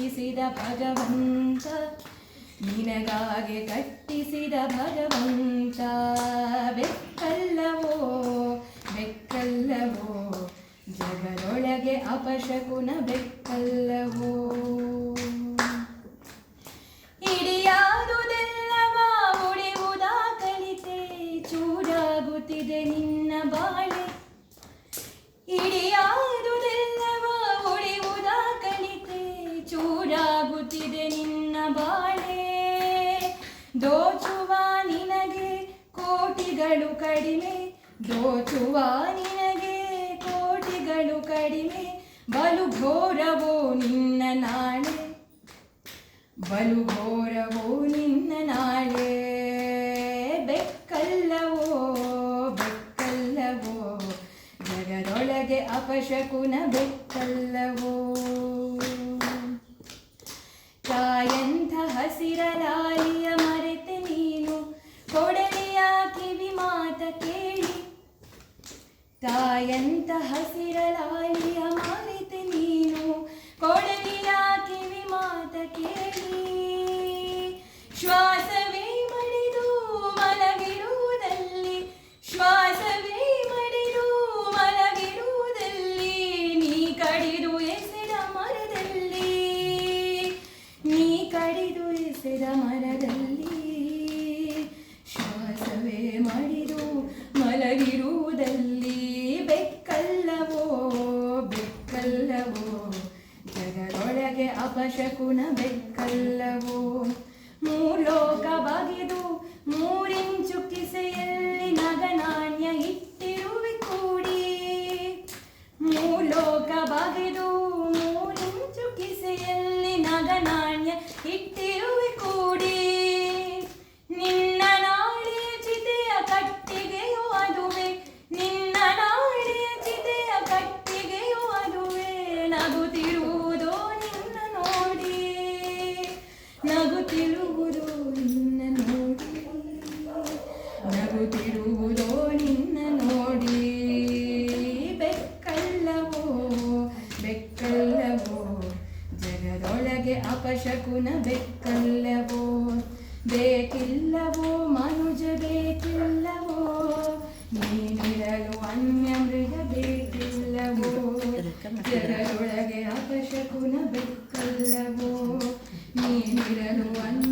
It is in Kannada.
ಕಟ್ಟಿಸಿದ ಭಗವಂತ, ನಿನಗಾಗೆ ಕಟ್ಟಿಸಿದ ಭಗವಂತ. ಬೆಕ್ಕಲ್ಲವೋ ಬೆಕ್ಕಲ್ಲವೋ ಜಗದೊಳಗೆ ಅಪಶಕುನ ಬೆಕ್ಕಲ್ಲವೋ. ಇಡಿಯಾದುದೆಲ್ಲವ ಉಳಿಯುವುದ ಕಲಿತೆ, ಚೂರಾಗುತ್ತಿದೆ ನಿನ್ನ ಬಾಳೆ. ಇಡಿಯಾದುದೆಲ್ಲವ ಉಳಿಯುವುದ ಕಲಿತೆ, ಚೂರಾಗುತ್ತಿದೆ ನಿನ್ನ ಬಾಳೆ. ದೋಚುವ ನಿನಗೆ ಕೋಟಿಗಳು ಕಡಿಮೆ, ದೋಚುವ ನಿನಗೆ ಕೋಟಿಗಳು ಕಡಿಮೆ. ಬಲು ಘೋರವೋ ನಿನ್ನ ನಾಳೆ, ಬಲು ಘೋರವೋ ನಿನ್ನ ನಾಳೆ. ಬೆಕ್ಕಲ್ಲವೋ ಬೆಕ್ಕಲ್ಲವೋ ಜಗದೊಳಗೆ ಅಪಶಕುನ ಬೆಕ್ಕಲ್ಲವೋ. ತಾಯಂಥ ಹಸಿರಲಾಲಿಯ ಮರೆತೆ ನೀನು, ಕೊಡಲಿಯ ಕಿವಿ ಮಾತ ಕೇಳಿ. ತಾಯಂಥ ಹಸಿರಲಾಲಿಯ ಮರೆತೆ ನೀನು, ಕೊಡಲಿಯ ಕಿವಿ ಮಾತ ಕೇಳಿ. ಶ್ವಾಸವೇ ಮಡಿದು ಮಲಗಿರುವುದಲ್ಲಿ, ಶ್ವಾಸವೇ ಮಡಿದು ಮಲಗಿರುವುದಲ್ಲಿ, ನೀ ಕಡಿದು ಎಸೆದ ಮರದಲ್ಲಿ, ನೀ ಕಡಿದು ಎಸೆದ ಮರದಲ್ಲಿ. ಶ್ವಾಸವೇ ಮಡಿದು ಮಲಗಿರುವುದಲ್ಲಿ. ಬೆಕ್ಕಲ್ಲವೋ ಬೆಕ್ಕಲ್ಲವೋ ಜಗದೊಳಗೆ ಅಪಶಕುನ ಬೆಕ್ಕಲ್ಲವೋ. ಮೂರ್ಲೋಕ ಬಗೆದು ಮೂರಿಂಚು ಕಿಸೆಯಲ್ಲಿ ನಗನಾಣ್ಯ ಇಟ್ಟಿರುವೆ ಕೂಡಿ. ಮೂರ್ಲೋಕ ಬಗೆದು ಮೂರಿಂಚು ಕಿಸೆಯಲ್ಲಿ ನಗನಾಣ್ಯ ಇಟ್ಟಿರುವೆ ಕೂಡಿ. ನಿನ್ನ ನಾಳೆಯ ಚಿತೆಯ ಕಟ್ಟಿಗೆಯೋ ಅದುವೆ, ನಿನ್ನ ನಾಳೆಯ ಚಿತೆಯ ಕಟ್ಟಿಗೆಯೋ ಅದುವೆ. ನಗುತ್ತಿರುವುದೋ ನಿನ್ನ ನೋಡಿ, ನಗುತ್ತಿರುವುದೋ ನಿನ್ನ ನೋಡಿ, ನಗುತ್ತಿರುವುದೋ ನಿನ್ನ ನೋಡಿ. ಬೆಕ್ಕಲ್ಲವೋ ಬೆಕ್ಕಲ್ಲವೋ ಜಗದೊಳಗೆ ಅಪಶಕುನ ಬೆಕ್ಕಲ್ಲವೋ. ಬೇಕಿಲ್ಲವೋ ಮನುಜ ಬೇಕಿಲ್ಲವೋ, ನೀನಿರಲು ಅನ್ಯ ಮೃಗ ಬೇಕಿಲ್ಲವೋ. ಜಗದೊಳಗೆ ಅಪಶಕುನ ಬೆಕ್ಕಲ್ಲವೋ, ನೀನಿರಲು ಅನ್ಯ